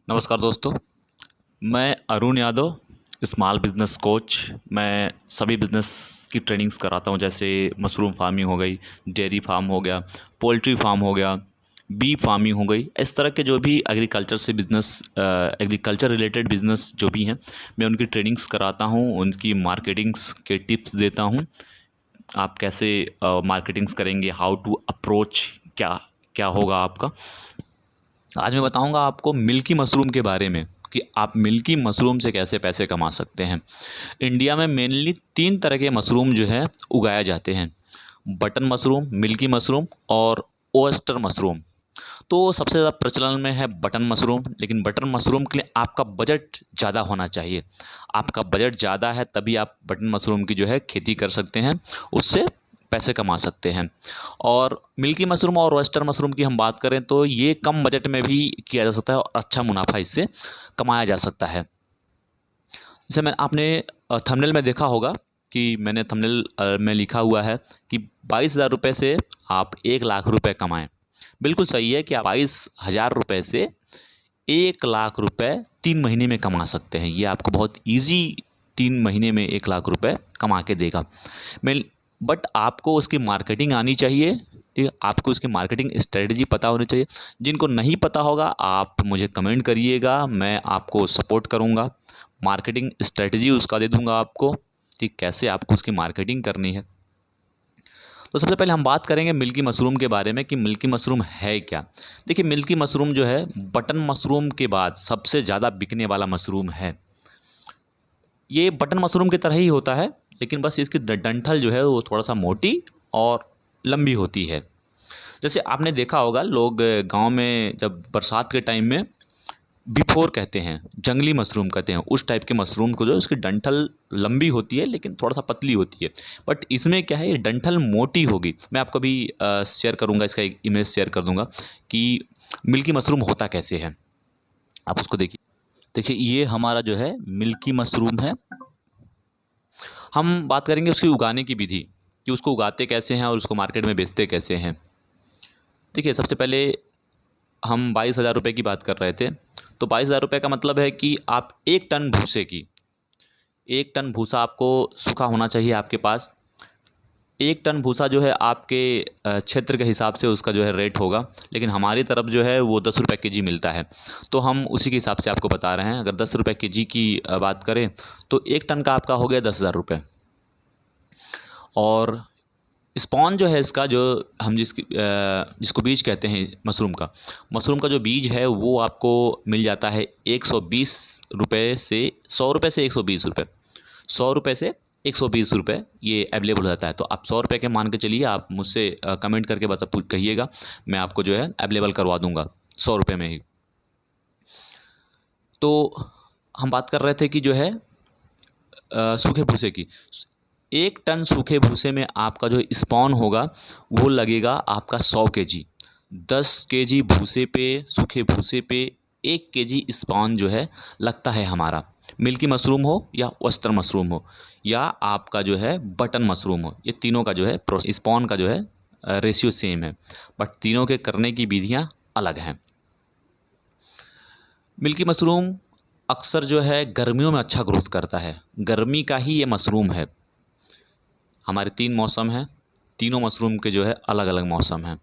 नमस्कार दोस्तों। मैं Arun Yadav, small business coach. मैं सभी बिजनेस की ट्रेनिंग्स कराता हूं, जैसे मशरूम फार्मिंग हो गई, डेयरी फार्म हो गया, पोल्ट्री फार्म हो गया, बी फार्मिंग हो गई। इस तरह के जो भी एग्रीकल्चर से बिजनेस, एग्रीकल्चर रिलेटेड बिजनेस जो भी हैं, मैं उनकी ट्रेनिंग्स कराता हूं, उनकी मार्केटिंग्स के टिप्स देता हूं। आप कैसे मार्केटिंग्स करेंगे, हाउ टू अप्रोच, क्या क्या होगा आपका। आज मैं बताऊंगा आपको मिल्की मशरूम के बारे में कि आप मिल्की मशरूम से कैसे पैसे कमा सकते हैं। इंडिया में मेनली 3 तरह के मशरूम जो है उगाए जाते हैं: बटन मशरूम, मिल्की मशरूम और ओयस्टर मशरूम। तो सबसे ज़्यादा प्रचलन में है बटन मशरूम, लेकिन बटन मशरूम के लिए आपका बजट ज़्यादा होना चाहिए। आपका बजट ज़्यादा है तभी आप बटन मशरूम की जो है खेती कर सकते हैं, उससे पैसे कमा सकते हैं। और मिल्की मशरूम और ऑयस्टर मशरूम की हम बात करें तो ये कम बजट में भी किया जा सकता है और अच्छा मुनाफा इससे कमाया जा सकता है। जैसे मैं आपने थंबनेल में देखा होगा कि मैंने थंबनेल में लिखा हुआ है कि 22,000 रुपये से आप 1 लाख रुपए कमाएं। बिल्कुल सही है कि आप 22,000 रुपये से 1 लाख रुपए 3 महीने में कमा सकते हैं। ये आपको बहुत इजी 3 महीने में 1 लाख रुपए कमा के देगा। मैं बट आपको उसकी मार्केटिंग आनी चाहिए, ठीक है। आपको उसकी मार्केटिंग स्ट्रेटजी पता होनी चाहिए। जिनको नहीं पता होगा आप मुझे कमेंट करिएगा, मैं आपको सपोर्ट करूँगा, मार्केटिंग स्ट्रेटजी उसका दे दूंगा आपको, ठीक, कैसे आपको उसकी मार्केटिंग करनी है। तो सबसे पहले हम बात करेंगे मिल्की मशरूम के बारे में कि मिल्की मशरूम है क्या। देखिए, मिल्की मशरूम जो है बटन मशरूम के बाद सबसे ज़्यादा बिकने वाला मशरूम है। ये बटन मशरूम की तरह ही होता है, लेकिन बस इसकी डंठल जो है वो थोड़ा सा मोटी और लंबी होती है। जैसे आपने देखा होगा, लोग गांव में जब बरसात के टाइम में बिफोर कहते हैं, जंगली मशरूम कहते हैं, उस टाइप के मशरूम को जो उसकी डंठल लंबी होती है लेकिन थोड़ा सा पतली होती है। बट इसमें क्या है, ये डंठल मोटी होगी। मैं आपको भी शेयर करूंगा, इसका एक इमेज शेयर कर दूंगा कि मिल्की मशरूम होता कैसे है। आप उसको देखिए। देखिए, ये हमारा जो है मिल्की मशरूम है। हम बात करेंगे उसकी उगाने की विधि कि उसको उगाते कैसे हैं और उसको मार्केट में बेचते कैसे हैं। देखिए, सबसे पहले हम 22,000 रुपये की बात कर रहे थे, तो 22,000 रुपये का मतलब है कि आप 1 टन भूसे की, 1 टन भूसा आपको सूखा होना चाहिए आपके पास। 1 टन भूसा जो है आपके क्षेत्र के हिसाब से उसका जो है रेट होगा, लेकिन हमारी तरफ जो है वो 10 रुपये के जी मिलता है, तो हम उसी के हिसाब से आपको बता रहे हैं। अगर 10 रुपये के जी की बात करें तो 1 टन का आपका हो गया 10,000 रुपये। और स्पॉन जो है इसका, जो हम जिसको बीज कहते हैं मशरूम का जो बीज है वो आपको मिल जाता है 120 रुपये से 100 रुपये से 120 रुपये, 100 रुपये से 120 रुपये ये अवेलेबल हो जाता है। तो आप 100 रुपये के मान के चलिए, आप मुझसे कमेंट करके कहिएगा, मैं आपको जो है अवेलेबल करवा दूंगा 100 रुपये में ही। तो हम बात कर रहे थे कि जो है सूखे भूसे की। 1 टन सूखे भूसे में आपका जो स्पॉन होगा वो लगेगा आपका 100 kg। 10 kg भूसे पे, सूखे भूसे पे 1 kg स्पॉन जो है लगता है हमारा। मिल्की मशरूम हो या ऑयस्टर मशरूम हो या आपका जो है बटन मशरूम हो, ये तीनों का जो है स्पॉन का जो है रेशियो सेम है, बट तीनों के करने की विधियाँ अलग हैं। मिल्की मशरूम अक्सर जो है गर्मियों में अच्छा ग्रोथ करता है, गर्मी का ही ये मशरूम है। हमारे 3 मौसम हैं, तीनों मशरूम के जो है अलग अलग मौसम हैं।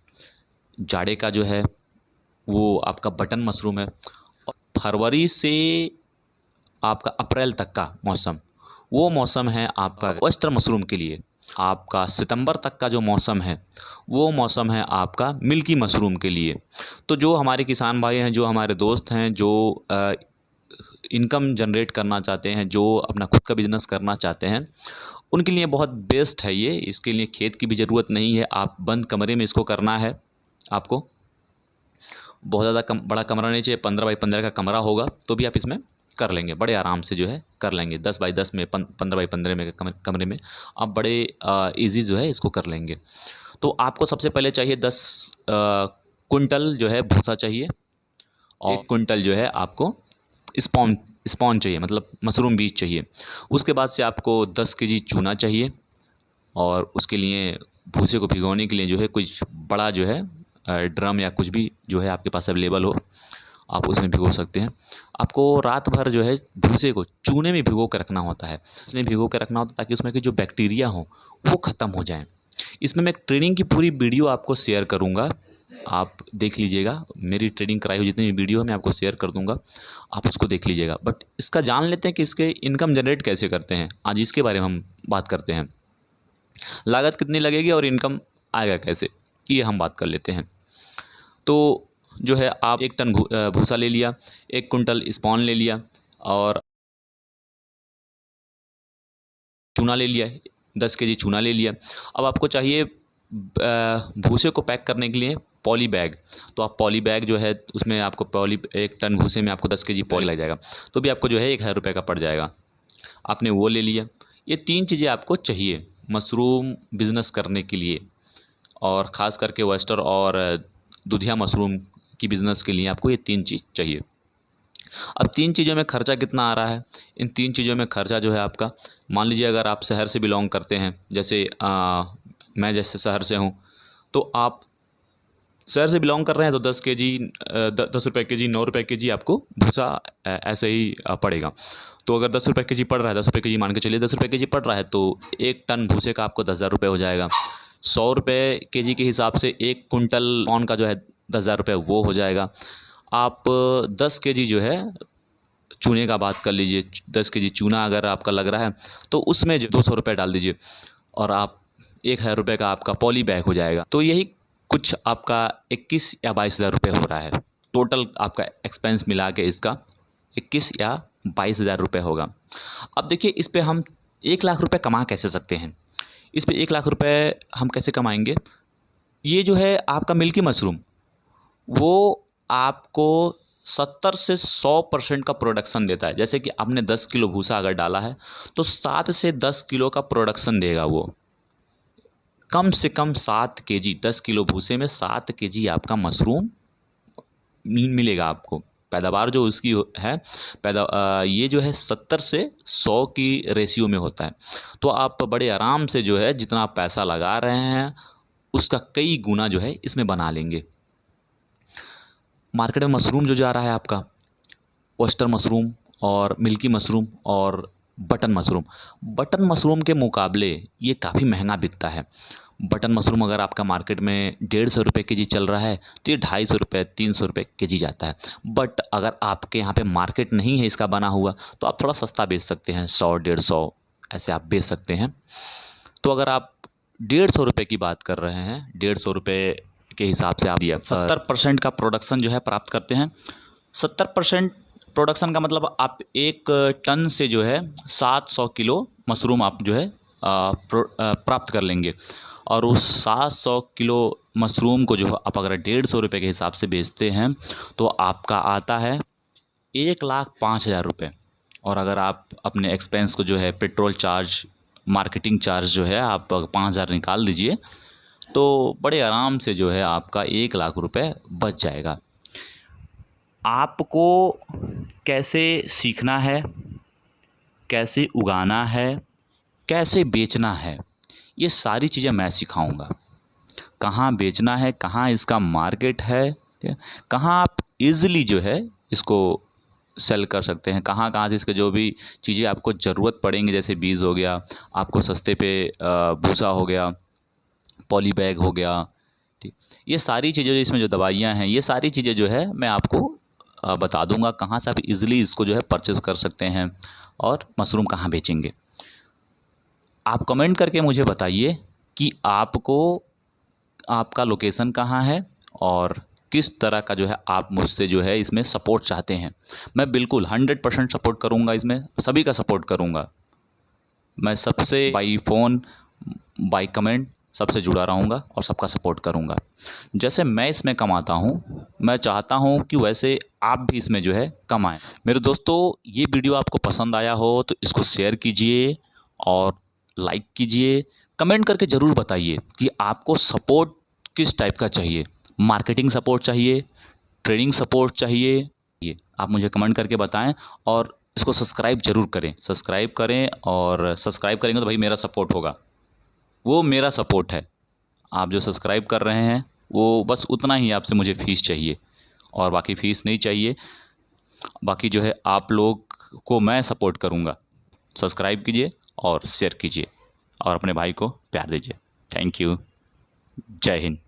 जाड़े का जो है वो आपका बटन मशरूम है, और फरवरी से आपका अप्रैल तक का मौसम, वो मौसम है आपका ऑयस्टर मशरूम के लिए। आपका सितंबर तक का जो मौसम है वो मौसम है आपका मिल्की मशरूम के लिए। तो जो हमारे किसान भाई हैं, जो हमारे दोस्त हैं, जो इनकम जनरेट करना चाहते हैं, जो अपना खुद का बिजनेस करना चाहते हैं, उनके लिए बहुत बेस्ट है ये। इसके लिए खेत की भी ज़रूरत नहीं है, आप बंद कमरे में इसको करना है। आपको बहुत ज़्यादा बड़ा कमरा नहीं चाहिए, 15 बाई 15 का कमरा होगा तो भी आप इसमें कर लेंगे, बड़े आराम से जो है कर लेंगे। 10 बाई 10 में, 15 बाई 15 में कमरे में आप बड़े इजी जो है इसको कर लेंगे। तो आपको सबसे पहले चाहिए 10 कुंटल जो है भूसा चाहिए, और 1 कुंटल जो है आपको स्पॉन स्पॉन चाहिए, मतलब मशरूम बीज चाहिए। उसके बाद से आपको 10 kg चूना चाहिए, और उसके लिए भूसे को भिगोने के लिए जो है कुछ बड़ा जो है ड्रम या कुछ भी जो है आपके पास अवेलेबल हो, आप उसमें भिगो सकते हैं। आपको रात भर जो है भूसे को चूने में भिगो कर रखना होता है, उसमें भिगो कर रखना होता है ताकि उसमें के जो बैक्टीरिया हो वो ख़त्म हो जाए। इसमें मैं ट्रेनिंग की पूरी वीडियो आपको शेयर करूँगा, आप देख लीजिएगा। मेरी ट्रेनिंग कराई हुई जितनी भी वीडियो है मैं आपको शेयर कर दूँगा, आप उसको देख लीजिएगा। बट इसका जान लेते हैं कि इसके इनकम जनरेट कैसे करते हैं। आज इसके बारे में हम बात करते हैं। लागत कितनी लगेगी और इनकम आएगा कैसे, ये हम बात कर लेते हैं। तो जो है आप 1 टन भूसा ले लिया, 1 कुंटल स्पॉन ले लिया और चूना ले लिया, 10 केजी चूना ले लिया। अब आपको चाहिए भूसे को पैक करने के लिए पॉली बैग। तो आप पॉली बैग जो है उसमें आपको 1 टन भूसे में आपको 10 केजी पॉली लग जाएगा, तो भी आपको जो है 1000 रुपये का पड़ जाएगा। आपने वो ले लिया। ये 3 चीज़ें आपको चाहिए मशरूम बिज़नेस करने के लिए, और ख़ास करके ऑयस्टर और दूधिया मशरूम की बिज़नेस के लिए आपको ये 3 चीज़ चाहिए। अब 3 चीज़ों में खर्चा कितना आ रहा है? इन 3 चीज़ों में खर्चा जो है आपका, मान लीजिए अगर आप शहर से बिलोंग करते हैं, जैसे मैं जैसे शहर से हूँ, तो आप शहर से बिलोंग कर रहे हैं तो 10 केजी 10 रुपये केजी 9 रुपये केजी आपको भूसा ऐसे ही पड़ेगा। तो अगर 10 रुपये केजी पड़ रहा है, 10 रुपये केजी मान के चलिए 10 रुपये केजी पड़ रहा है, तो 1 टन भूसे का आपको 10,000 रुपये हो जाएगा। 100 रुपये केजी के हिसाब से 1 कुंटल कॉर्न का जो है 10,000 रुपये वो हो जाएगा। आप 10 केजी जो है चूने का बात कर लीजिए, 10 केजी चूना अगर आपका लग रहा है तो उसमें 200 रुपये डाल दीजिए और आप 1000 रुपये का आपका पॉली बैग हो जाएगा। तो यही कुछ आपका 21 या 22,000 रुपये हो रहा है। टोटल आपका एक्सपेंस मिला के इसका 21 या 22,000 रुपये होगा। अब देखिए इस पे हम 1 लाख रुपये कमा कैसे सकते हैं। इस पे 1 लाख रुपये हम कैसे कमाएंगे? ये जो है आपका मिल्की मशरूम, वो आपको 70 से 100% का प्रोडक्शन देता है। जैसे कि आपने 10 किलो भूसा अगर डाला है तो 7 से 10 किलो का प्रोडक्शन देगा वो। कम से कम 7 केजी, 10 किलो भूसे में 7 केजी आपका मशरूम मिलेगा आपको। पैदावार जो उसकी है ये जो है 70 से 100 की रेशियो में होता है। तो आप बड़े आराम से जो है जितना आप पैसा लगा रहे हैं उसका कई गुना जो है इसमें बना लेंगे। मार्केट में मशरूम जो जा रहा है आपका, ऑयस्टर मशरूम और मिल्की मशरूम और बटन मशरूम, बटन मशरूम के मुकाबले ये काफ़ी महंगा बिकता है। बटन मशरूम अगर आपका मार्केट में 150 रुपये केजी चल रहा है तो ये 250 रुपये 300 रुपये केजी जाता है। बट अगर आपके यहाँ पे मार्केट नहीं है इसका बना हुआ तो आप थोड़ा सस्ता बेच सकते हैं, 100-150 ऐसे आप बेच सकते हैं। तो अगर आप 150 रुपये की बात कर रहे हैं, 150 रुपये के हिसाब से आप 70% का प्रोडक्शन जो है प्राप्त करते हैं। 70% प्रोडक्शन का मतलब आप 1 टन से जो है 700 किलो मशरूम आप जो है प्राप्त कर लेंगे। और उस 700 किलो मशरूम को जो आप अगर 150 रुपये के हिसाब से बेचते हैं तो आपका आता है 1,05,000 रुपये। और अगर आप अपने एक्सपेंस को जो है पेट्रोल चार्ज, मार्केटिंग चार्ज जो है आप 5,000 निकाल दीजिए तो बड़े आराम से जो है आपका 1 लाख रुपए बच जाएगा। आपको कैसे सीखना है, कैसे उगाना है, कैसे बेचना है, ये सारी चीज़ें मैं सिखाऊंगा। कहाँ बेचना है, कहाँ इसका मार्केट है, कहाँ आप इजीली जो है इसको सेल कर सकते हैं, कहाँ कहाँ से इसके जो भी चीज़ें आपको ज़रूरत पड़ेंगी, जैसे बीज हो गया, आपको सस्ते पे भूसा हो गया, पॉली बैग हो गया, ठीक, ये सारी चीज़ें, इसमें जो दवाइयाँ हैं, ये सारी चीज़ें जो है मैं आपको बता दूंगा कहाँ से आप इजीली इसको जो है परचेज़ कर सकते हैं और मशरूम कहाँ बेचेंगे। आप कमेंट करके मुझे बताइए कि आपको आपका लोकेशन कहाँ है और किस तरह का जो है आप मुझसे जो है इसमें सपोर्ट चाहते हैं। मैं बिल्कुल 100% सपोर्ट करूँगा, इसमें सभी का सपोर्ट करूँगा। मैं सबसे बाई फ़ोन, बाई कमेंट सबसे जुड़ा रहूँगा और सबका सपोर्ट करूँगा। जैसे मैं इसमें कमाता हूँ, मैं चाहता हूँ कि वैसे आप भी इसमें जो है कमाएं। मेरे दोस्तों, ये वीडियो आपको पसंद आया हो तो इसको शेयर कीजिए और लाइक कीजिए। कमेंट करके ज़रूर बताइए कि आपको सपोर्ट किस टाइप का चाहिए, मार्केटिंग सपोर्ट चाहिए, ट्रेनिंग सपोर्ट चाहिए, ये आप मुझे कमेंट करके बताएं। और इसको सब्सक्राइब जरूर करें, सब्सक्राइब करें, और सब्सक्राइब करेंगे तो भाई मेरा सपोर्ट होगा, वो मेरा सपोर्ट है। आप जो सब्सक्राइब कर रहे हैं वो बस उतना ही आपसे मुझे फीस चाहिए, और बाकी फ़ीस नहीं चाहिए। बाकी जो है आप लोग को मैं सपोर्ट करूँगा। सब्सक्राइब कीजिए और शेयर कीजिए और अपने भाई को प्यार दीजिए। Thank you. जय हिंद।